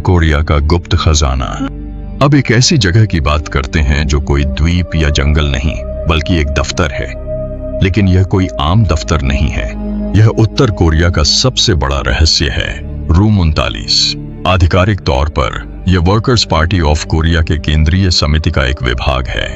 Korea का गुप्त खजाना। अब एक ऐसी जगह की बात करते हैं जो कोई द्वीप या जंगल नहीं बल्कि एक दफ्तर है। लेकिन यह कोई आम दफ्तर नहीं है, यह उत्तर कोरिया का सबसे बड़ा रहस्य है। रूम 39 आधिकारिक तौर पर यह वर्कर्स पार्टी ऑफ कोरिया के केंद्रीय समिति का एक विभाग है,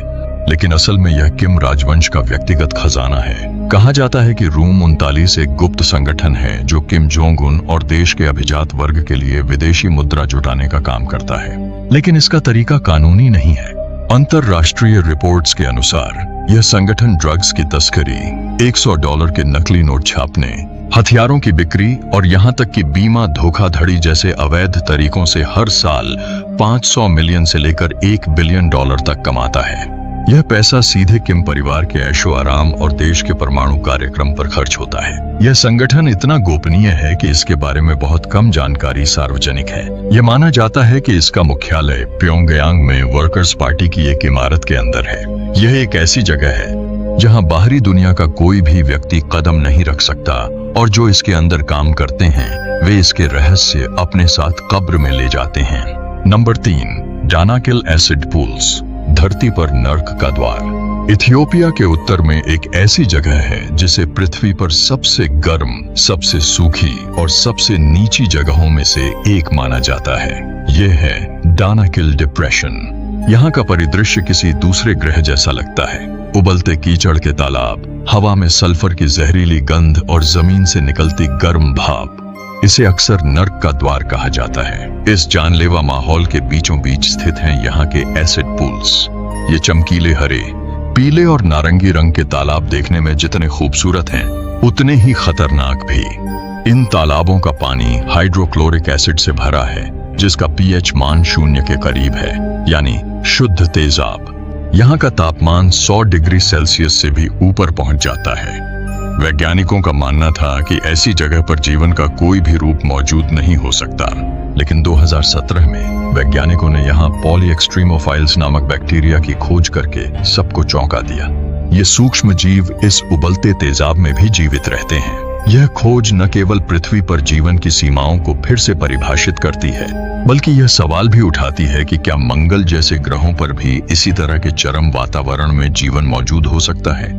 लेकिन असल में यह किम राजवंश का व्यक्तिगत खजाना है। कहा जाता है कि रूम 39 एक गुप्त संगठन है जो किम जोंग उन और देश के अभिजात वर्ग के लिए विदेशी मुद्रा जुटाने का काम करता है, लेकिन इसका तरीका कानूनी नहीं है। अंतरराष्ट्रीय रिपोर्ट्स के अनुसार यह संगठन ड्रग्स की तस्करी, $100 के नकली नोट छापने, हथियारों की बिक्री और यहां तक कि बीमा धोखाधड़ी जैसे अवैध तरीकों से हर साल 500 मिलियन से लेकर $1 बिलियन तक कमाता है। यह पैसा सीधे किम परिवार के ऐशो आराम और देश के परमाणु कार्यक्रम पर खर्च होता है। यह संगठन इतना गोपनीय है कि इसके बारे में बहुत कम जानकारी सार्वजनिक है। यह माना जाता है कि इसका मुख्यालय प्योंगयांग में वर्कर्स पार्टी की एक इमारत के अंदर है। यह एक ऐसी जगह है जहां बाहरी दुनिया का कोई भी व्यक्ति कदम नहीं रख सकता, और जो इसके अंदर काम करते हैं वे इसके रहस्य अपने साथ कब्र में ले जाते हैं। नंबर 3 डानाकिल एसिड पूल्स, धरती पर नर्क का द्वार। इथियोपिया के उत्तर में एक ऐसी जगह है जिसे पृथ्वी पर सबसे गर्म, सबसे सूखी और सबसे नीची जगहों में से एक माना जाता है। यह है डानाकिल डिप्रेशन। यहाँ का परिदृश्य किसी दूसरे ग्रह जैसा लगता है। उबलते कीचड़ के तालाब, हवा में सल्फर की जहरीली गंध और जमीन से निकलती गर्म भाप, इसे अक्सर नर्क का द्वार कहा जाता है। इस जानलेवा माहौल के बीचों बीच स्थित हैं यहाँ के एसिड पूल्स। ये चमकीले हरे, पीले और नारंगी रंग के तालाब देखने में जितने खूबसूरत हैं, उतने ही खतरनाक भी। इन तालाबों का पानी हाइड्रोक्लोरिक एसिड से भरा है, जिसका pH मान 0 के करीब है, यानी शुद्ध तेजाब। यहाँ का तापमान 100 डिग्री सेल्सियस से भी ऊपर पहुंच जाता है। वैज्ञानिकों का मानना था कि ऐसी जगह पर जीवन का कोई भी रूप मौजूद नहीं हो सकता, लेकिन 2017 में वैज्ञानिकों ने यहाँ पॉलीएक्स्ट्रीमोफाइल्स नामक बैक्टीरिया की खोज करके सबको चौंका दिया। ये सूक्ष्म जीव इस उबलते तेजाब में भी जीवित रहते हैं। यह खोज न केवल पृथ्वी पर जीवन की सीमाओं को फिर से परिभाषित करती है, बल्कि यह सवाल भी उठाती है कि क्या मंगल जैसे ग्रहों पर भी इसी तरह के चरम वातावरण में जीवन मौजूद हो सकता है।